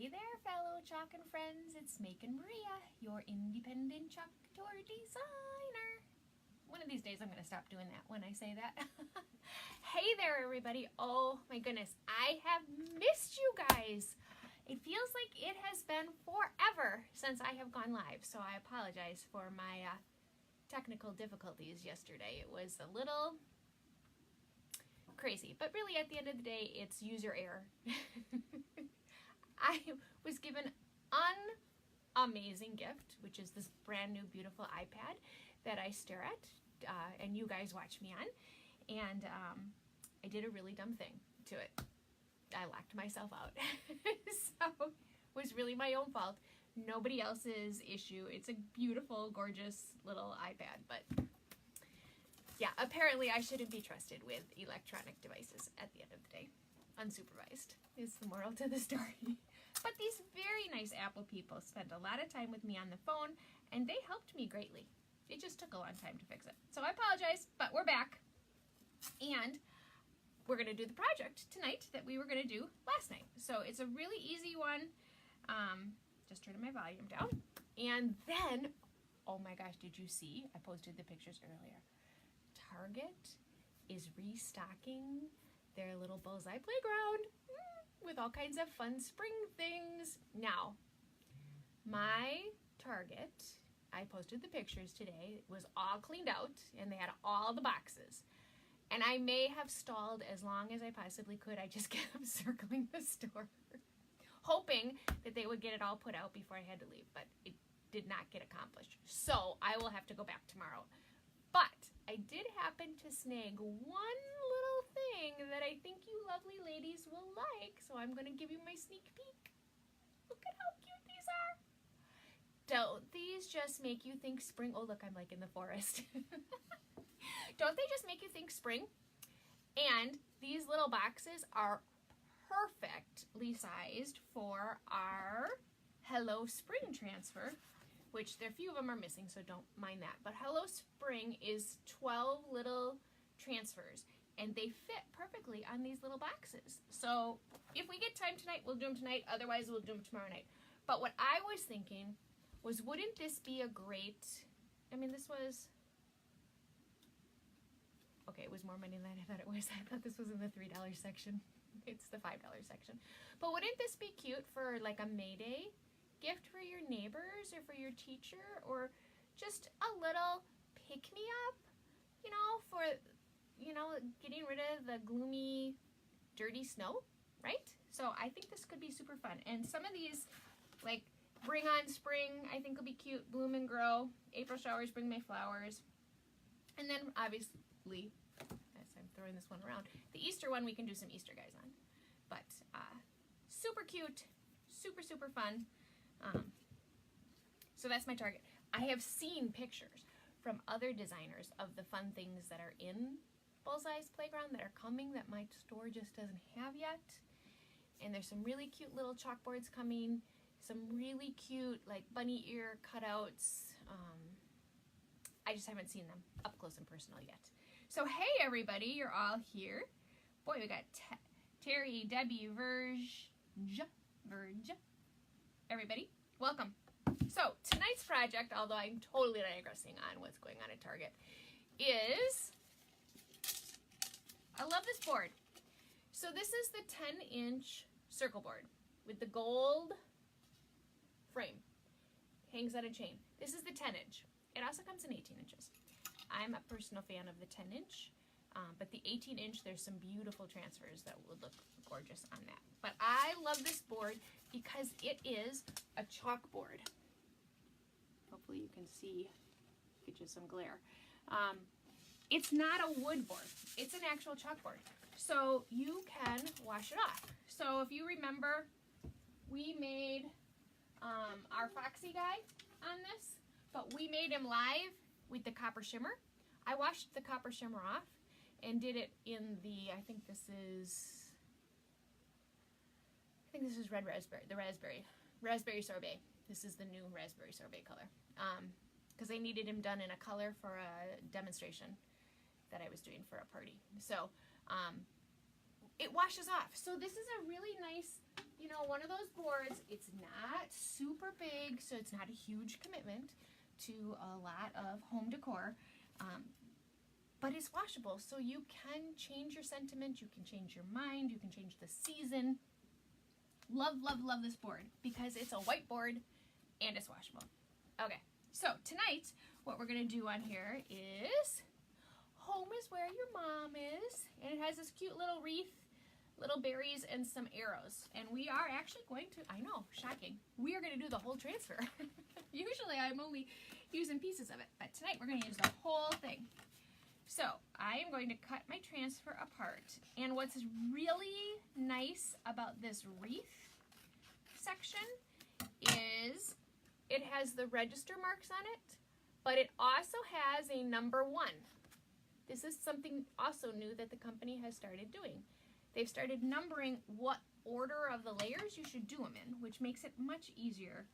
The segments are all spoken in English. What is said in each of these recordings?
Hey there, fellow Chalk and friends. It's Make and Maria, your independent Chalk Couture designer. One of these days I'm going to stop doing that when I say that. Hey there, everybody. Oh my goodness, I have missed you guys. It feels like it has been forever since I have gone live, so I apologize for my technical difficulties yesterday. It was a little crazy, but really at the end of the day, it's user error. I was given an amazing gift, which is this brand new beautiful iPad that I stare at and you guys watch me on, and I did a really dumb thing to it. I locked myself out. So it was really my own fault. Nobody else's issue. It's a beautiful, gorgeous little iPad, but yeah, apparently I shouldn't be trusted with electronic devices at the end of the day. Unsupervised is the moral to the story. But these very nice Apple people spent a lot of time with me on the phone, and they helped me greatly. It just took a long time to fix it. So I apologize, but we're back. And we're going to do the project tonight that we were going to do last night. So it's a really easy one. Just turning my volume down. And then, oh my gosh, did you see? I posted the pictures earlier. Target is restocking their little bullseye playground with all kinds of fun spring things. Now, my Target, I posted the pictures today, it was all cleaned out and they had all the boxes. And I may have stalled as long as I possibly could. I just kept circling the store, hoping that they would get it all put out before I had to leave, but it did not get accomplished. So I will have to go back tomorrow. But I did happen to snag one little thing that I think you lovely ladies will like, so I'm going to give you my sneak peek. Look at how cute these are. Don't these just make you think spring? Oh, look, I'm like in the forest. Don't they just make you think spring? And these little boxes are perfectly sized for our Hello Spring transfer, which there are a few of them are missing, so don't mind that. But Hello Spring is 12 little transfers, and they fit perfectly on these little boxes. So if we get time tonight, we'll do them tonight. Otherwise, we'll do them tomorrow night. But what I was thinking was, wouldn't this be a great, I mean, this was, okay, it was more money than I thought it was. I thought this was in the $3 section. It's the $5 section. But wouldn't this be cute for like a May Day gift for your neighbors or for your teacher, or just a little pick-me-up, you know, for, you know, getting rid of the gloomy, dirty snow, right? So I think this could be super fun. And some of these, like Bring on Spring, I think will be cute. Bloom and Grow, April Showers, Bring My Flowers. And then obviously, as I'm throwing this one around, the Easter one we can do some Easter guys on. But super cute, super, super fun. So that's my Target. I have seen pictures from other designers of the fun things that are in Bullseye's Playground that are coming that my store just doesn't have yet. And there's some really cute little chalkboards coming, some really cute like bunny ear cutouts. I just haven't seen them up close and personal yet. So hey everybody, you're all here. Boy, we got Terry, Debbie, Verge, everybody, welcome. So tonight's project, although I'm totally digressing on what's going on at Target, is, I love this board. So this is the 10-inch circle board with the gold frame. Hangs on a chain. This is the 10-inch. It also comes in 18 inches. I'm a personal fan of the 10-inch, but the 18-inch, there's some beautiful transfers that would look gorgeous on that. But I love this board because it is a chalkboard. Hopefully you can see, get you some glare. It's not a wood board. It's an actual chalkboard. So you can wash it off. So if you remember, we made our Foxy guy on this, but we made him live with the copper shimmer. I washed the copper shimmer off and did it in the, I think this is red raspberry, the raspberry sorbet. This is the new raspberry sorbet color. Because I needed him done in a color for a demonstration that I was doing for a party. So it washes off. So this is a really nice, you know, one of those boards. It's not super big, so it's not a huge commitment to a lot of home decor, but it's washable, so you can change your sentiment, you can change your mind, you can change the season. Love, love, love this board because it's a white board and it's washable. Okay, so tonight what we're gonna do on here is home is where your mom is, and it has this cute little wreath, little berries, and some arrows. And we are actually going to, I know, shocking, we are gonna do the whole transfer. Usually I'm only using pieces of it, but tonight we're gonna use the whole thing. So I am going to cut my transfer apart. And what's really nice about this wreath section is it has the register marks on it, but it also has a number 1. This is something also new that the company has started doing. They've started numbering what order of the layers you should do them in, which makes it much easier.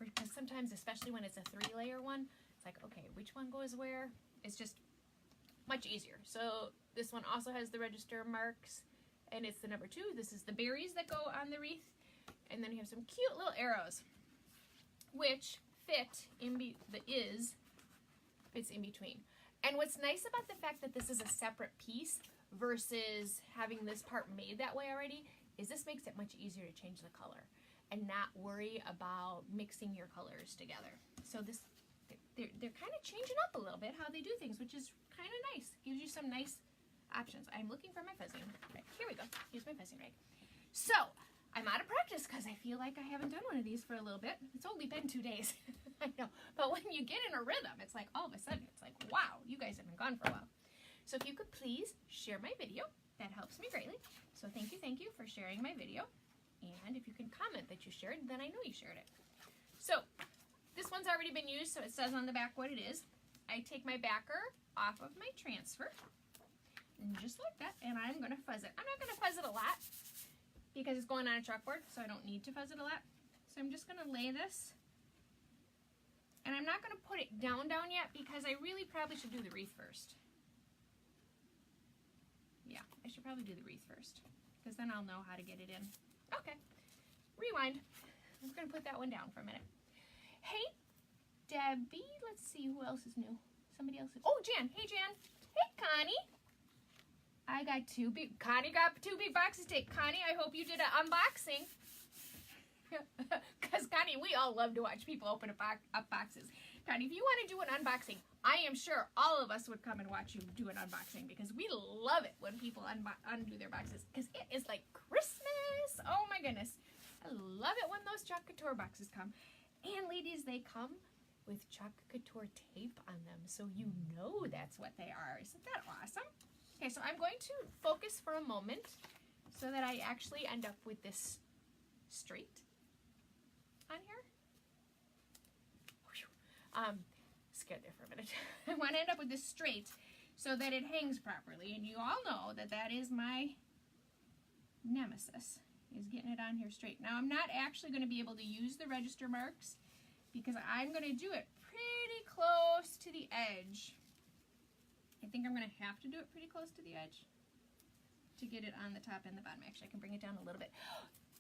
Because sometimes, especially when it's a 3-layer one, it's like, okay, which one goes where? It's just much easier. So this one also has the register marks, and it's the number 2. This is the berries that go on the wreath. And then you have some cute little arrows, which fit in fits in between. And what's nice about the fact that this is a separate piece versus having this part made that way already is this makes it much easier to change the color and not worry about mixing your colors together. So this, they're kind of changing up a little bit how they do things, which is kind of nice. Gives you some nice options. I'm looking for my fuzzing rag. Here we go. Here's my fuzzing rag. So I'm out of practice because I feel like I haven't done one of these for a little bit. It's only been 2 days. I know. But when you get in a rhythm, it's like all of a sudden, it's like, wow, you guys have been gone for a while. So if you could please share my video, that helps me greatly. So thank you for sharing my video. And if you can comment that you shared, then I know you shared it. So this one's already been used, so it says on the back what it is. I take my backer off of my transfer, and just like that, and I'm gonna fuzz it. I'm not gonna fuzz it a lot because it's going on a chalkboard, so I don't need to fuzz it a lot. So I'm just gonna lay this, and I'm not gonna put it down yet because I really probably should do the wreath first. Yeah, I should probably do the wreath first because then I'll know how to get it in. Okay, rewind. We're gonna put that one down for a minute. Hey, Debbie, let's see who else is new. Somebody else is, oh, Jan. Hey, Jan. Hey, Connie. I got 2 big, Connie got 2 big boxes to take. Connie, I hope you did an unboxing. Because, Connie, we all love to watch people open up boxes. Connie, if you want to do an unboxing, I am sure all of us would come and watch you do an unboxing because we love it when people undo their boxes because it is like Christmas. Oh, my goodness. I love it when those Chalk Couture boxes come. And, ladies, they come with Chalk Couture tape on them, so you know that's what they are. Isn't that awesome? Okay, so I'm going to focus for a moment so that I actually end up with this straight on here. Scared there for a minute. I want to end up with this straight so that it hangs properly, and you all know that that is my nemesis, is getting it on here straight. Now, I'm not actually going to be able to use the register marks because I'm going to do it pretty close to the edge. I think I'm going to have to do it pretty close to the edge to get it on the top and the bottom. Actually, I can bring it down a little bit.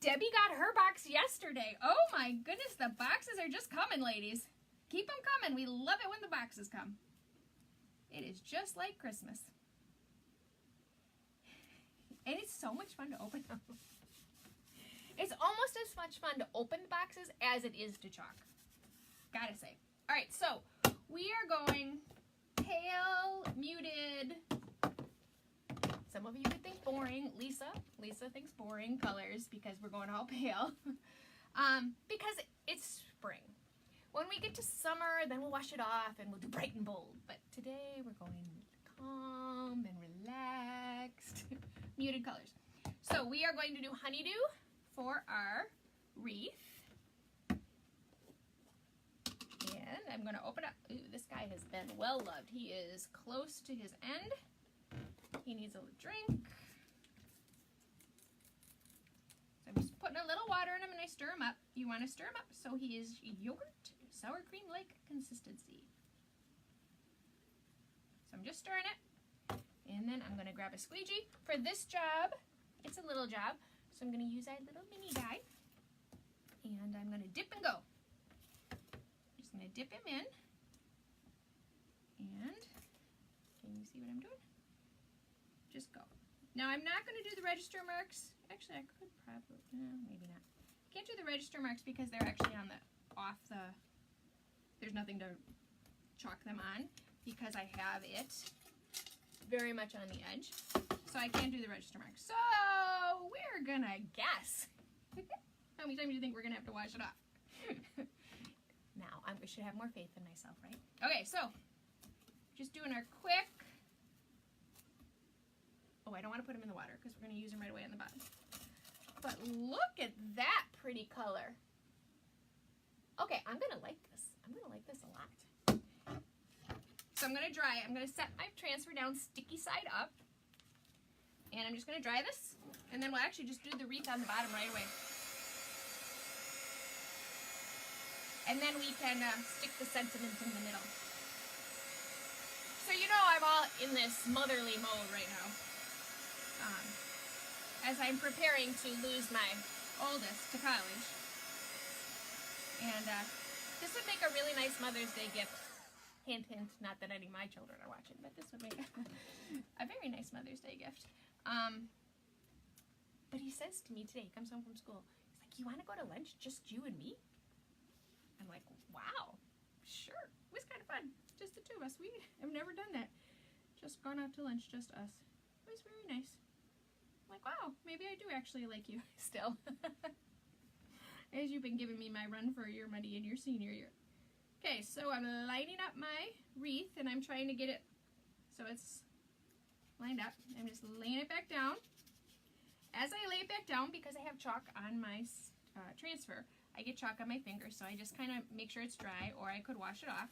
Debbie got her box yesterday. Oh my goodness, the boxes are just coming, ladies. Keep them coming. We love it when the boxes come. It is just like Christmas. And it's so much fun to open them. It's almost as much fun to open the boxes as it is to chalk. Gotta say. All right, so we are going pale, muted. Some of you would think boring. Lisa thinks boring colors because we're going all pale. Because it's spring. When we get to summer, then we'll wash it off and we'll do bright and bold. But today we're going calm and relaxed. Muted colors. So we are going to do honeydew for our wreath. And I'm going to open up. Ooh, this guy has been well loved. He is close to his end. He needs a drink. So I'm just putting a little water in him and I stir him up. You want to stir him up so he is yogurt, sour cream-like consistency. So I'm just stirring it. And then I'm gonna grab a squeegee. For this job, it's a little job, so I'm gonna use that little mini guy. And I'm gonna dip and go. Just gonna dip him in. And can you see what I'm doing? Just go. Now I'm not going to do the register marks. Actually, I could probably, no, maybe not. Can't do the register marks because they're actually on the, there's nothing to chalk them on because I have it very much on the edge. So I can't do the register marks. So we're going to guess. How many times do you think we're going to have to wash it off? Now, I should have more faith in myself, right? Okay, so just doing our quick. Oh, I don't want to put them in the water because we're going to use them right away on the bottom. But look at that pretty color. Okay, I'm going to like this. I'm going to like this a lot. So I'm going to dry it. I'm going to set my transfer down sticky side up. And I'm just going to dry this. And then we'll actually just do the wreath on the bottom right away. And then we can stick the sentiment in the middle. So you know I'm all in this motherly mode right now. As I'm preparing to lose my oldest to college. And this would make a really nice Mother's Day gift. Hint, hint, not that any of my children are watching, but this would make a very nice Mother's Day gift. But he says to me today, he comes home from school, he's like, you want to go to lunch, just you and me? I'm like, wow, sure. It was kind of fun. Just the two of us. We have never done that. Just gone out to lunch, just us. It was very nice. I'm like, wow, maybe I do actually like you still. As you've been giving me my run for your money in your senior year. Okay, so I'm lining up my wreath and I'm trying to get it so it's lined up. I'm just laying it back down. As I lay it back down, because I have chalk on my transfer, I get chalk on my fingers, so I just kind of make sure it's dry, or I could wash it off.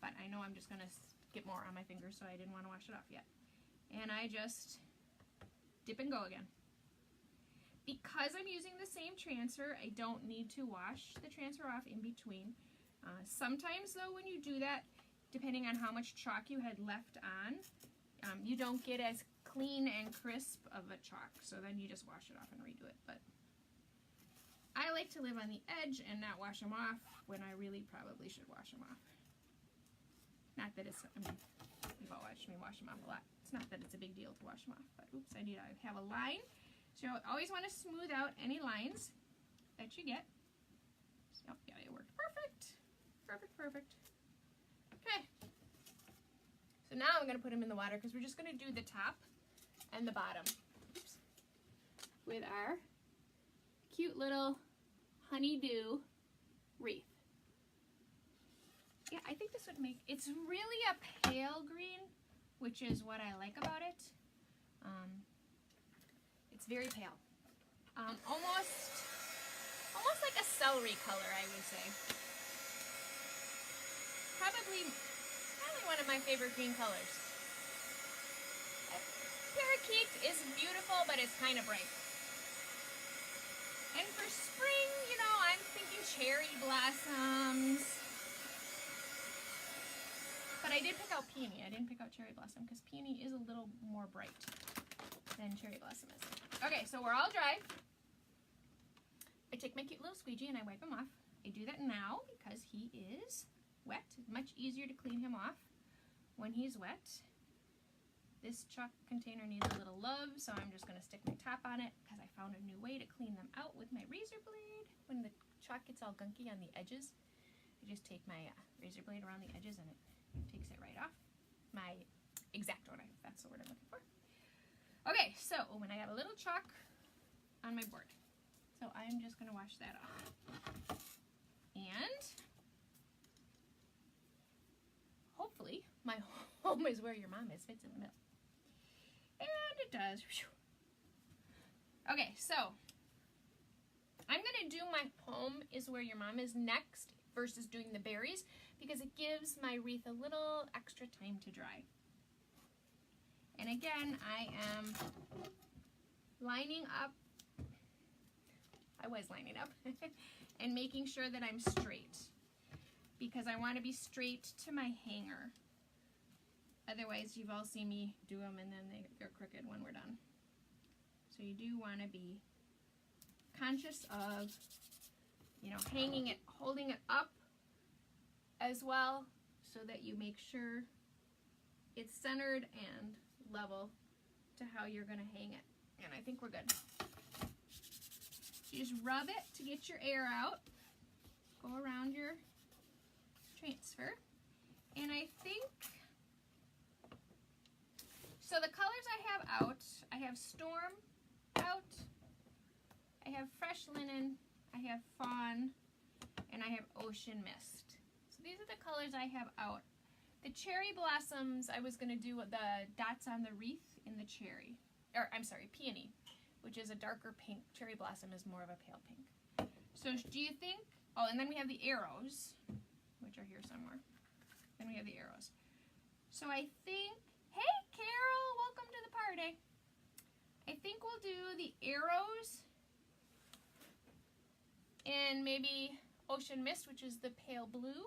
But I know I'm just going to get more on my fingers, so I didn't want to wash it off yet. And I just dip and go again. Because I'm using the same transfer, I don't need to wash the transfer off in between. Sometimes, though, when you do that, depending on how much chalk you had left on, you don't get as clean and crisp of a chalk. So then you just wash it off and redo it. But I like to live on the edge and not wash them off when I really probably should wash them off. Not that it's, I mean, you've all watched me wash them off a lot. It's not that it's a big deal to wash them off, but oops, I need to have a line. So you always want to smooth out any lines that you get. So, yeah, it worked perfect. Perfect, perfect. Okay. So now I'm going to put them in the water because we're just going to do the top and the bottom. Oops. With our cute little honeydew wreath. Yeah, I think this would make, it's really a pale green, which is what I like about it. It's very pale. Almost like a celery color, I would say. Probably one of my favorite green colors. Parakeet is beautiful, but it's kind of bright. And for spring, you know, I'm thinking cherry blossoms. But I did pick out peony. I didn't pick out cherry blossom because peony is a little more bright than cherry blossom is. Okay, so we're all dry. I take my cute little squeegee and I wipe him off. I do that now because he is wet. It's much easier to clean him off when he's wet. This chalk container needs a little love, so I'm just going to stick my top on it because I found a new way to clean them out with my razor blade. When the chalk gets all gunky on the edges, I just take my razor blade around the edges and it takes it right off. My X-Acto knife, that's the word I'm looking for. Okay, so when I got a little chalk on my board, so I'm just going to wash that off. And hopefully my home is where your mom is, fits in the middle. And it does. Okay, so I'm going to do my home is where your mom is next versus doing the berries because it gives my wreath a little extra time to dry. And again, I am lining up, I was lining up, and making sure that I'm straight because I want to be straight to my hanger. Otherwise, you've all seen me do them and then they're crooked when we're done. So you do want to be conscious of, you know, hanging it, holding it up as well so that you make sure it's centered and level to how you're going to hang it. And I think we're good. You just rub it to get your air out. Go around your transfer. And I think, so the colors I have out, I have Storm out, I have Fresh Linen, I have Fawn, and I have Ocean Mist. So these are the colors I have out. The Cherry Blossoms, I was going to do the dots on the wreath in the cherry, or I'm sorry, Peony, which is a darker pink. Cherry Blossom is more of a pale pink. So do you think, oh, and then we have the arrows, which are here somewhere. Then we have the arrows. So I think, hey Carol, welcome to the party. I think we'll do the arrows in maybe Ocean Mist, which is the pale blue.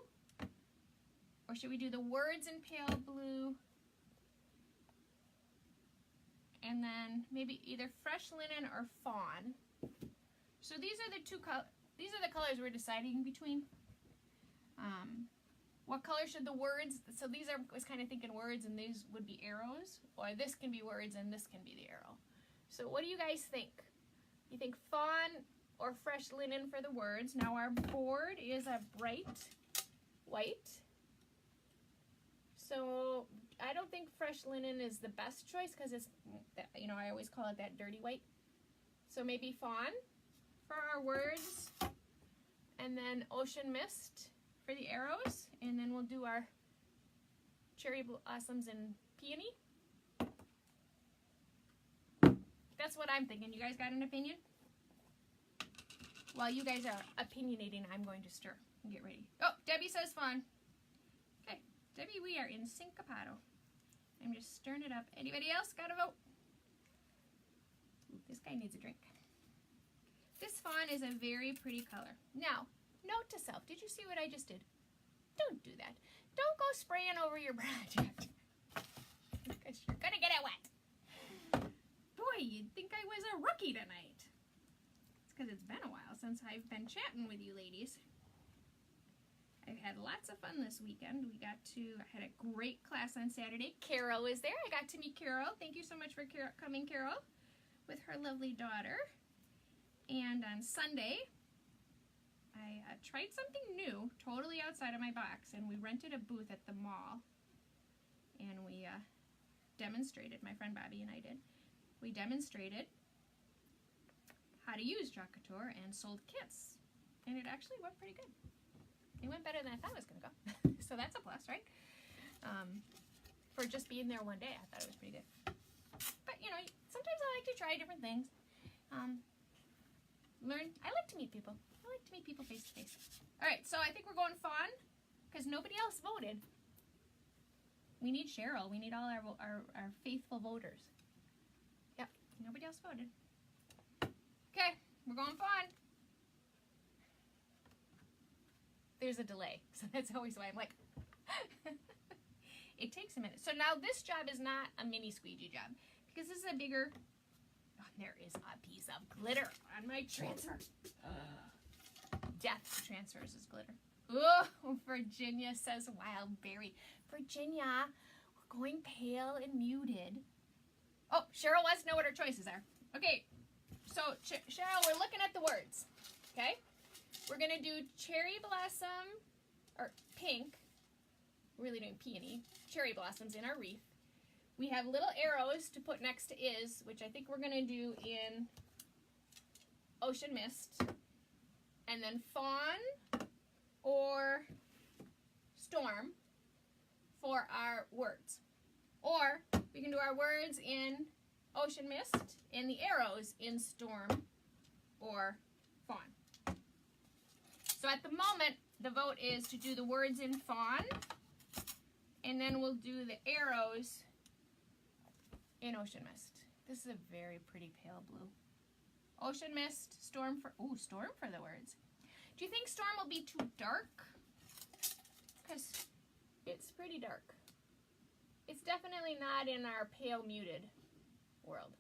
Or should we do the words in pale blue? And then maybe either Fresh Linen or Fawn. So these are the these are the colors we're deciding between. What color should the words, so these are, I was kind of thinking words and these would be arrows, or this can be words and this can be the arrow. So what do you guys think? You think Fawn or Fresh Linen for the words? Now our board is a bright white. So I don't think Fresh Linen is the best choice because it's, you know, I always call it that dirty white. So maybe Fawn for our words, and then Ocean Mist for the arrows, and then we'll do our Cherry Blossoms and Peony. That's what I'm thinking. You guys got an opinion? While you guys are opinionating, I'm going to stir and get ready. Oh, Debbie says Fawn. Okay, Debbie, we are in syncopado. I'm just stirring it up. Anybody else got a vote? Ooh, this guy needs a drink. This Fawn is a very pretty color. Now, note to self, did you see what I just did? Don't do that. Don't go spraying over your project, because you're going to get it wet. Boy, you'd think I was a rookie tonight. It's because it's been a while since I've been chatting with you ladies. I've had lots of fun this weekend. I had a great class on Saturday. Carol was there. I got to meet Carol. Thank you so much for coming, Carol, with her lovely daughter. And on Sunday, I tried something new, totally outside of my box, and we rented a booth at the mall, and we demonstrated, my friend Bobby and I did, we demonstrated how to use Chalk Couture and sold kits, and it actually went pretty good. It went better than I thought it was going to go, so that's a plus, right? For just being there one day, I thought it was pretty good. But, you know, sometimes I like to try different things. I like to meet people. I like to meet people face to face. All right, so I think we're going Fawn because nobody else voted. We need Cheryl. We need all our faithful voters. Yep, nobody else voted. Okay, we're going Fawn. There's a delay, so that's always why I'm like, it takes a minute. So now this job is not a mini squeegee job because this is a bigger. Oh, there is a piece of glitter on my transfer. Death transfers is glitter. Oh, Virginia says wild berry. Virginia, we're going pale and muted. Oh, Cheryl wants to know what her choices are. Okay, so Cheryl, we're looking at the words. Okay, we're gonna do Cherry Blossom or pink. We're really doing peony. Cherry Blossoms in our wreath. We have little arrows to put next to is, which I think we're going to do in Ocean Mist. And then Fawn or Storm for our words. Or we can do our words in Ocean Mist and the arrows in Storm or Fawn. So at the moment, the vote is to do the words in Fawn. And then we'll do the arrows in Ocean Mist. This is a very pretty pale blue. Ocean Mist, Storm for the words. Do you think Storm will be too dark? Because it's pretty dark. It's definitely not in our pale muted world.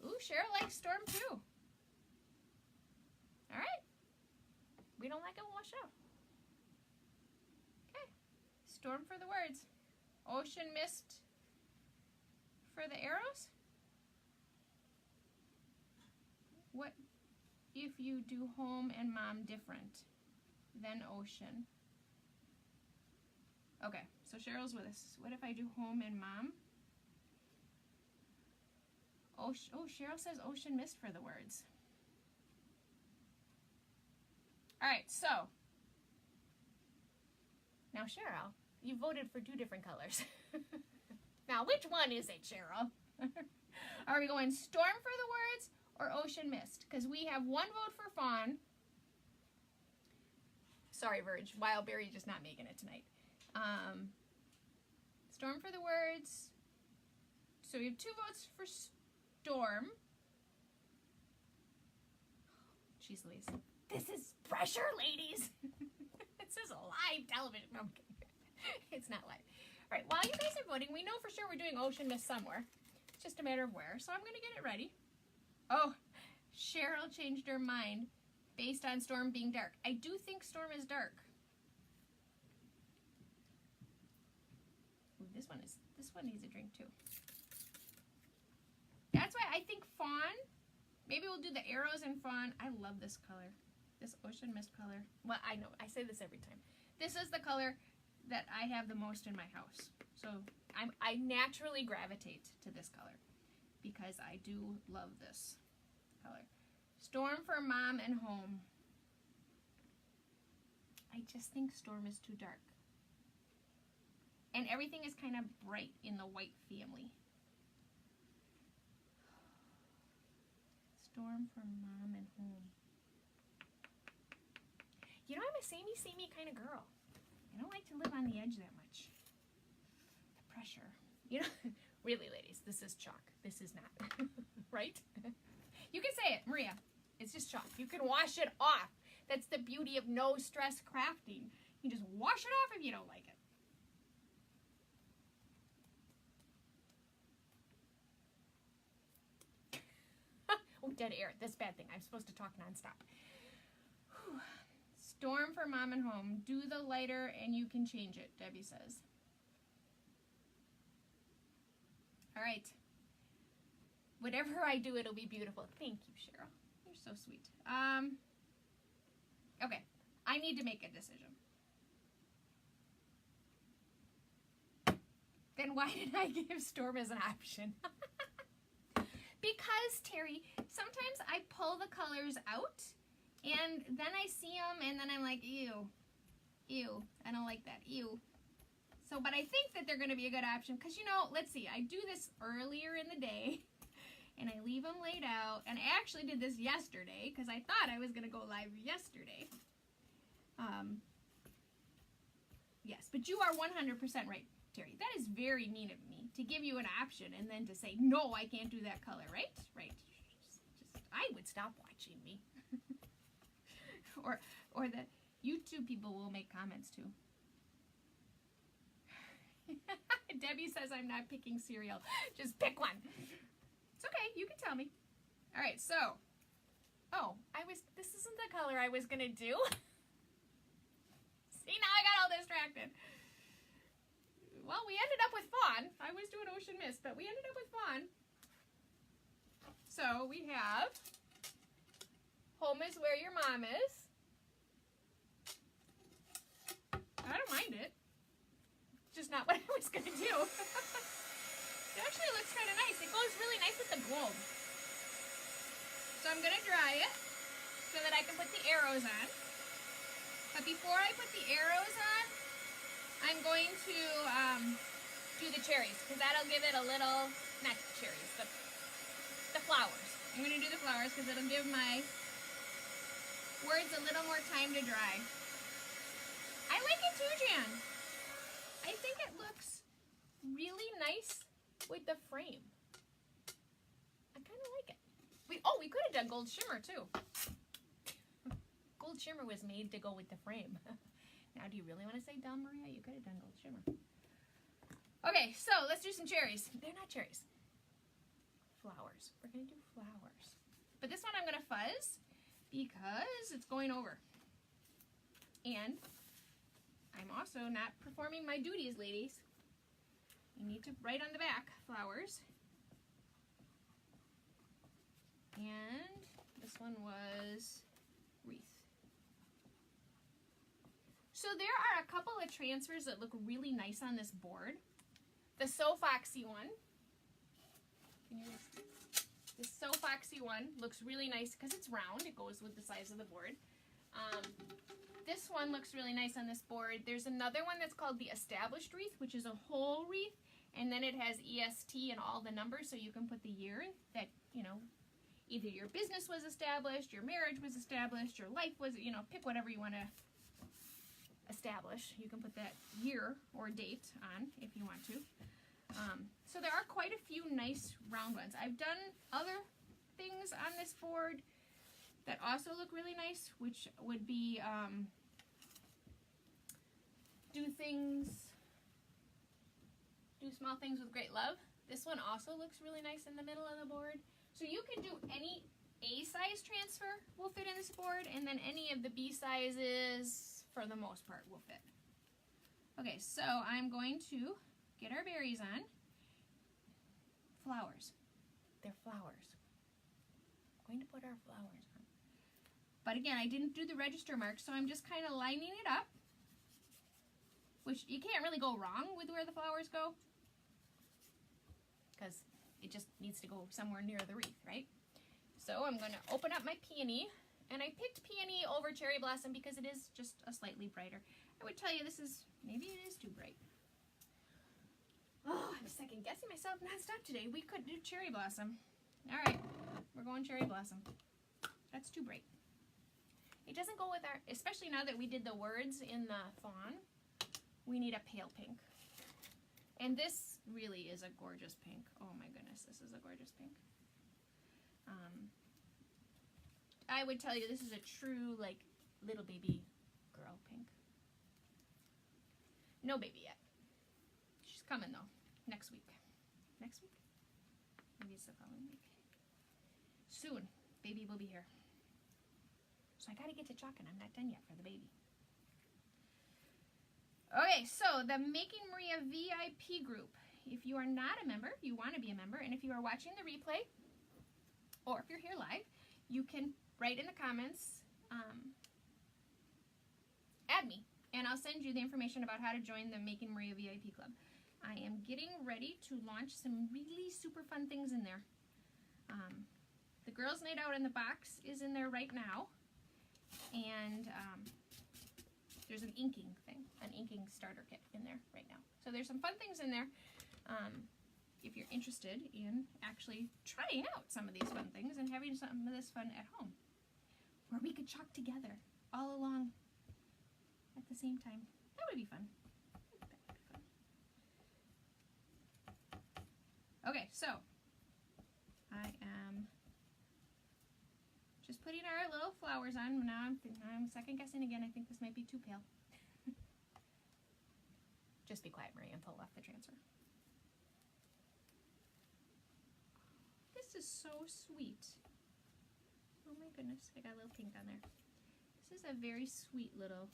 Ooh, Cheryl likes Storm too. All right. We don't like it, we'll wash it off. Okay. Storm for the words. Ocean mist for the arrows. What if you do home and mom different than ocean? Okay, so Cheryl's with us. What if I do home and mom? Oh, Cheryl says ocean mist for the words. All right, so now Cheryl, you voted for 2 different colors. Now, which one is it, Cheryl? Are we going storm for the words or ocean mist? Because we have 1 vote for fawn. Sorry, Verge. Wildberry just not making it tonight. Storm for the words. So we have 2 votes for storm. Jeez Louise. This is pressure, ladies. This is a live television. No, I'm kidding. It's not live. All right, while you guys are voting, we know for sure we're doing ocean mist somewhere. It's just a matter of where. So I'm going to get it ready. Oh, Cheryl changed her mind based on storm being dark. I do think storm is dark. Ooh, this one needs a drink too. That's why I think fawn. Maybe we'll do the arrows in fawn. I love this color. This ocean mist color. Well, I know. I say this every time. This is the color that I have the most in my house. So I naturally gravitate to this color because I do love this color. Storm for mom and home. I just think storm is too dark. And everything is kind of bright in the white family. Storm for mom and home. You know, I'm a samey kind of girl. I don't like to live on the edge that much. The pressure. You know, really, ladies, this is chalk. This is not. Right? You can say it, Maria. It's just chalk. You can wash it off. That's the beauty of no stress crafting. You just wash it off if you don't like it. Oh, dead air. That's a bad thing. I'm supposed to talk nonstop. Whew. Storm for mom and home. Do the lighter and you can change it, Debbie says. All right. Whatever I do, it'll be beautiful. Thank you, Cheryl. You're so sweet. Okay. I need to make a decision. Then why did I give storm as an option? Because, Terry, sometimes I pull the colors out, and then I see them, and then I'm like, ew, ew, I don't like that, ew. So, but I think that they're going to be a good option, because, you know, let's see, I do this earlier in the day, and I leave them laid out, and I actually did this yesterday, because I thought I was going to go live yesterday. Yes, but you are 100% right, Terry. That is very mean of me to give you an option and then to say, no, I can't do that color, right? Right. Just I would stop watching me. or the YouTube people will make comments too. Debbie says I'm not picking cereal. Just pick one. It's okay. You can tell me. All right. So, this isn't the color I was going to do. See, now I got all distracted. Well, we ended up with fawn. I was doing ocean mist, but we ended up with fawn. So we have home is where your mom is. I don't mind it. Just not what I was going to do. It actually looks kind of nice. It goes really nice with the gold. So I'm going to dry it so that I can put the arrows on. But before I put the arrows on, I'm going to do the cherries, because that'll give it a little, not cherries, but the flowers. I'm going to do the flowers because it'll give my words a little more time to dry. I like it too, Jan. I think it looks really nice with the frame. I kind of like it. We could have done gold shimmer too. Gold shimmer was made to go with the frame. Now do you really want to say Del Maria? You could have done Gold Shimmer. Okay, so let's do some cherries. They're not cherries. Flowers. We're going to do flowers. But this one I'm going to fuzz because it's going over. And I'm also not performing my duties, ladies. You need to write on the back, flowers. And this one was wreath. So there are a couple of transfers that look really nice on this board. The So Foxy one. The So Foxy one looks really nice because it's round. It goes with the size of the board. This one looks really nice on this board. There's another one that's called the Established Wreath, which is a whole wreath. And then it has EST and all the numbers, so you can put the year that, you know, either your business was established, your marriage was established, your life was, you know, pick whatever you want to establish. You can put that year or date on if you want to. So there are quite a few nice round ones. I've done other things on this board that also look really nice, which would be do small things with great love. This one also looks really nice in the middle of the board. So you can do any A size transfer will fit in this board, and then any of the B sizes, for the most part, will fit. Okay, so I'm going to get our berries on. Flowers. They're flowers. I'm going to put our flowers on. But again, I didn't do the register mark, so I'm just kind of lining it up, which you can't really go wrong with where the flowers go, because it just needs to go somewhere near the wreath, right? So I'm going to open up my peony, and I picked peony over cherry blossom because it is just a slightly brighter. I would tell you this is, maybe it is too bright. Oh, I'm second guessing myself nonstop today. We could do cherry blossom. All right, we're going cherry blossom. That's too bright. It doesn't go with our, especially now that we did the words in the fawn, we need a pale pink. And this really is a gorgeous pink. Oh my goodness, this is a gorgeous pink. I would tell you this is a true, like, little baby girl pink. No baby yet. She's coming though, next week. Next week? Maybe it's the following week. Soon, baby will be here. So I gotta get to chalking. I'm not done yet for the baby. Okay, so the Making Maria VIP group. If you are not a member, you want to be a member, and if you are watching the replay, or if you're here live, you can write in the comments, add me, and I'll send you the information about how to join the Making Maria VIP club. I am getting ready to launch some really super fun things in there. The Girls' Night Out in the box is in there right now, and there's an inking thing, an inking starter kit in there right now. So there's some fun things in there if you're interested in actually trying out some of these fun things and having some of this fun at home, where we could chalk together all along at the same time. That would be fun. Okay, so I am just putting our little flowers on. Now I'm second guessing again. I think this might be too pale. Just be quiet, Marie, and pull off the transfer. This is so sweet. Oh my goodness, I got a little pink on there. This is a very sweet little.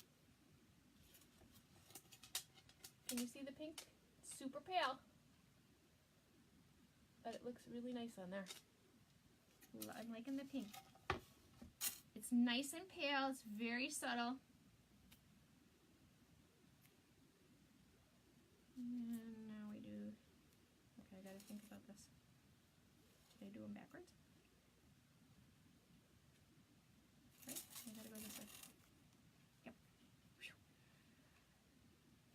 Can you see the pink? It's super pale, but it looks really nice on there. I'm liking the pink. It's nice and pale. It's very subtle. And now we do, okay, I gotta think about this. Did I do them backwards? Right, I gotta go this way. Yep.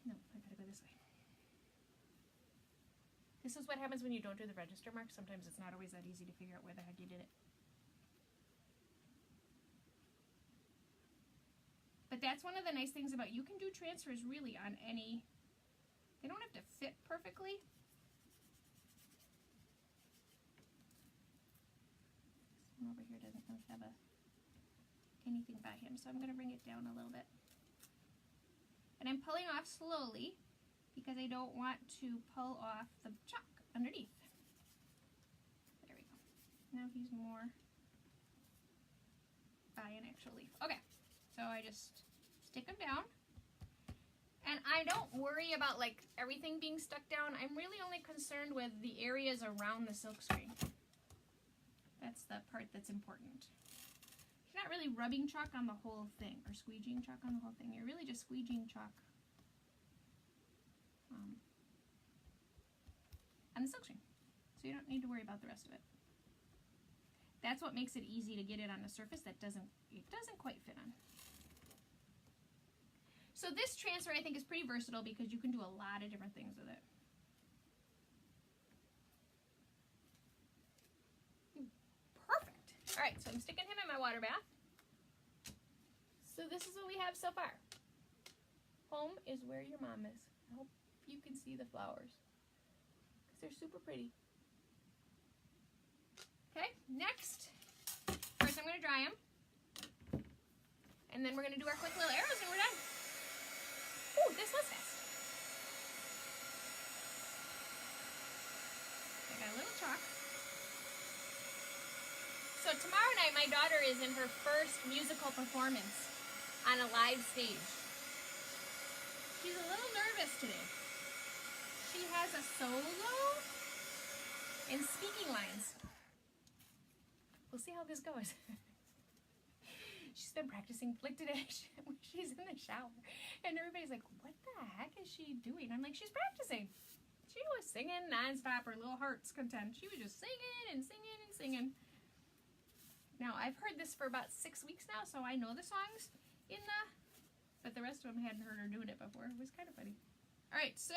No, I gotta go this way. This is what happens when you don't do the register mark. Sometimes it's not always that easy to figure out where the heck you did it. But that's one of the nice things about, you can do transfers really on any, they don't have to fit perfectly. This one over here doesn't really have anything by him, so I'm going to bring it down a little bit. And I'm pulling off slowly because I don't want to pull off the chalk underneath. There we go. Now he's more by an actual leaf. Okay, so I just stick them down. And I don't worry about like everything being stuck down. I'm really only concerned with the areas around the silk screen. That's the part that's important. You're not really rubbing chalk on the whole thing or squeegeeing chalk on the whole thing. You're really just squeegeeing chalk on the silk screen. So you don't need to worry about the rest of it. That's what makes it easy to get it on a surface that doesn't quite fit on. So this transfer I think is pretty versatile because you can do a lot of different things with it. Perfect. All right, so I'm sticking him in my water bath. So this is what we have so far. Home is where your mom is. I hope you can see the flowers because they're super pretty. Okay, next, first I'm going to dry them. And then we're going to do our quick little arrows and we're done. Ooh, this was fast. I got a little chalk. So tomorrow night, my daughter is in her first musical performance on a live stage. She's a little nervous today. She has a solo and speaking lines. We'll see how this goes. She's been practicing like today. She's in the shower, and everybody's like, "What the heck is she doing?" I'm like, "She's practicing." She was singing nonstop. Her little heart's content. She was just singing and singing and singing. Now I've heard this for about 6 weeks now, so I know the songs but the rest of them hadn't heard her doing it before. It was kind of funny. All right, so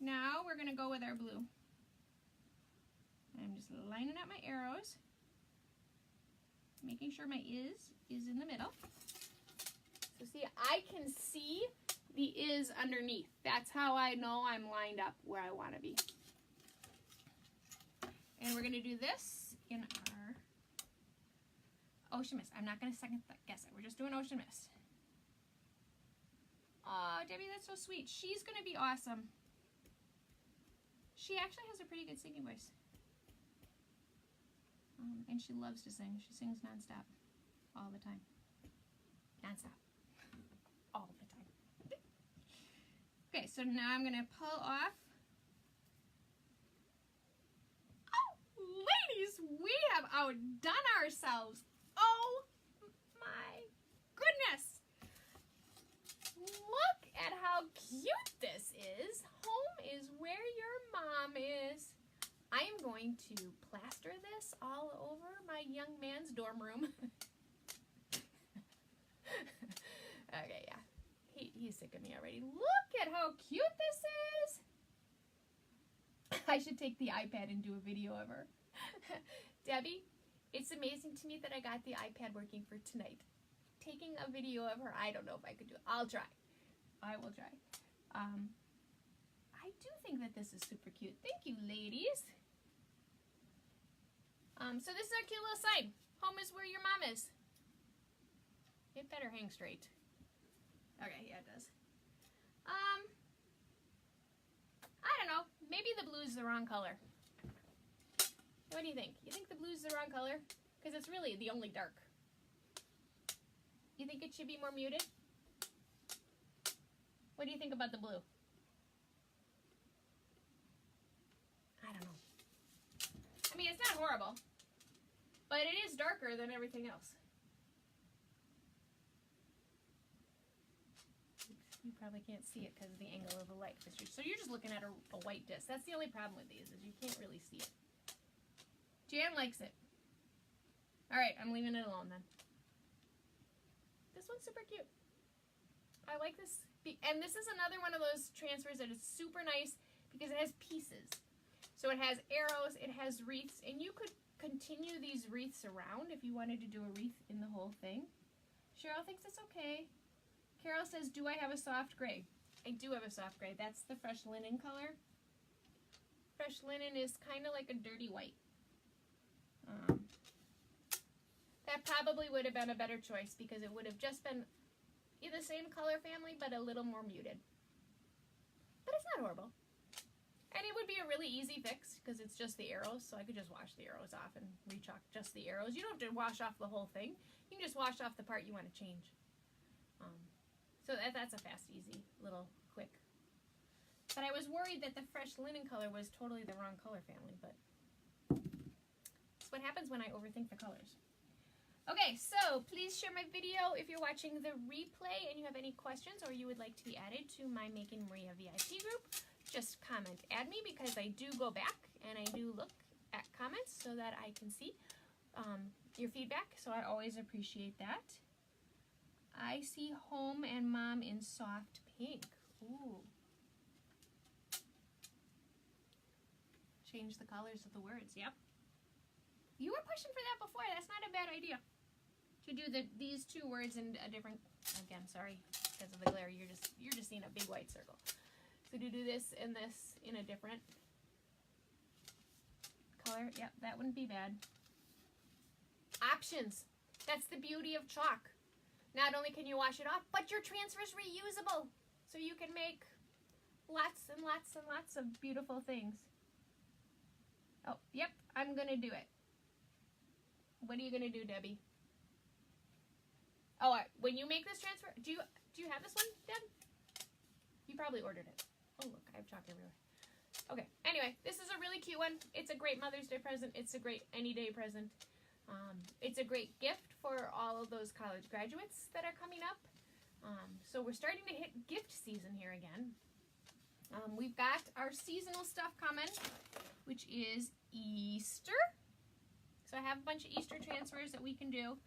now we're gonna go with our blue. I'm just lining up my arrows, making sure my is in the middle. So see, I can see the is underneath. That's how I know I'm lined up where I want to be. And we're going to do this in our ocean mist. I'm not going to second guess it. We're just doing ocean mist. Oh, Debbie, that's so sweet. She's going to be awesome. She actually has a pretty good singing voice. And she loves to sing. She sings nonstop, all the time. Nonstop, all the time. Okay, so now I'm gonna pull off. Oh, ladies, we have outdone ourselves. Oh my goodness! Look at how cute this is. Home is where your mom is. I am going to plaster this all over my young man's dorm room. Okay, yeah. He's sick of me already. Look at how cute this is. I should take the iPad and do a video of her. Debbie, it's amazing to me that I got the iPad working for tonight. Taking a video of her, I don't know if I could do it. I'll try. I will try. I do think that this is super cute. Thank you, ladies. So this is our cute little sign. Home is where your mom is. It better hang straight. Okay, yeah, it does. I don't know. Maybe the blue is the wrong color. What do you think? You think the blue is the wrong color? Because it's really the only dark. You think it should be more muted? What do you think about the blue? I don't know. I mean, it's not horrible, but it is darker than everything else. You probably can't see it because of the angle of the light. So you're just looking at a white disc. That's the only problem with these, is you can't really see it. Jan likes it. All right, I'm leaving it alone then. This one's super cute. I like this. And this is another one of those transfers that is super nice because it has pieces. So it has arrows, it has wreaths, and you could continue these wreaths around if you wanted to do a wreath in the whole thing. Cheryl thinks it's okay. Carol says, do I have a soft gray? I do have a soft gray. That's the fresh linen color. Fresh linen is kind of like a dirty white. That probably would have been a better choice because it would have just been, the same color family, but a little more muted. But it's not horrible. And it would be a really easy fix because it's just the arrows, so I could just wash the arrows off and re-chalk just the arrows. You don't have to wash off the whole thing. You can just wash off the part you want to change. So that's a fast, easy, little quick. But I was worried that the fresh linen color was totally the wrong color family, but that's what happens when I overthink the colors. Okay, so please share my video if you're watching the replay and you have any questions or you would like to be added to my Making Maria VIP group. Just comment, add me, because I do go back and I do look at comments so that I can see your feedback, so I always appreciate that. I see home and mom in soft pink. Ooh. Change the colors of the words, yep. You were pushing for that before, that's not a bad idea. To do these two words in a different, again, sorry, because of the glare, you're just seeing a big white circle. So to do this and this in a different color, yep, that wouldn't be bad. Options, that's the beauty of chalk. Not only can you wash it off, but your transfer is reusable. So you can make lots and lots and lots of beautiful things. Oh, yep, I'm gonna do it. What are you gonna do, Debbie? Oh, when you make this transfer, do you have this one, Deb? You probably ordered it. Oh, look, I have chalk everywhere. Okay, anyway, this is a really cute one. It's a great Mother's Day present. It's a great any day present. It's a great gift for all of those college graduates that are coming up. So we're starting to hit gift season here again. We've got our seasonal stuff coming, which is Easter. So I have a bunch of Easter transfers that we can do.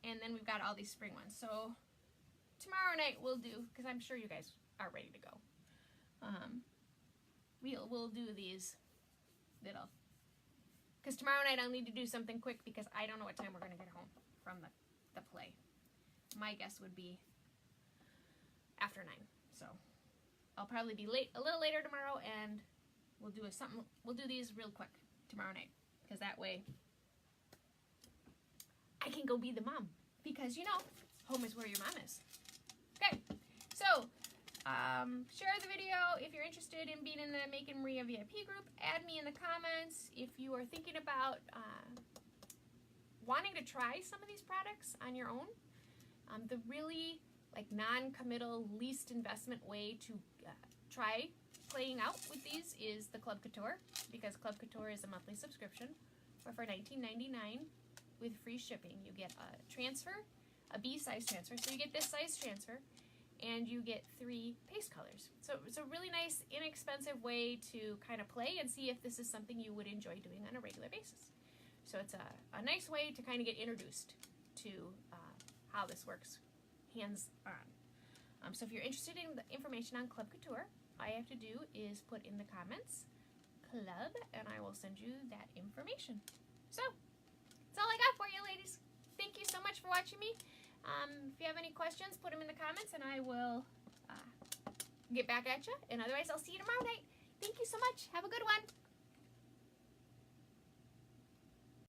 And then we've got all these spring ones. So tomorrow night we'll do, because I'm sure you guys are ready to go. We'll do these little, because tomorrow night I'll need to do something quick because I don't know what time we're going to get home from the play. My guess would be after 9. So I'll probably be a little later tomorrow, and we'll do these real quick tomorrow night, because that way I can go be the mom, because you know, home is where your mom is. Okay, so share the video if you're interested in being in the Making Maria VIP group. Add me in the comments if you are thinking about wanting to try some of these products on your own. The really non-committal, least investment way to try playing out with these is the Club Couture, because Club Couture is a monthly subscription, or for $19.99 with free shipping. You get a transfer, a B size transfer, so you get this size transfer, and you get 3 paste colors. So it's a really nice, inexpensive way to kind of play and see if this is something you would enjoy doing on a regular basis. So it's a nice way to kind of get introduced to how this works hands-on. So if you're interested in the information on Club Couture, all you have to do is put in the comments club, and I will send you that information. So that's all I got for you, ladies. Thank you so much for watching me. If you have any questions, put them in the comments, and I will get back at you. And otherwise, I'll see you tomorrow night. Thank you so much. Have a good one.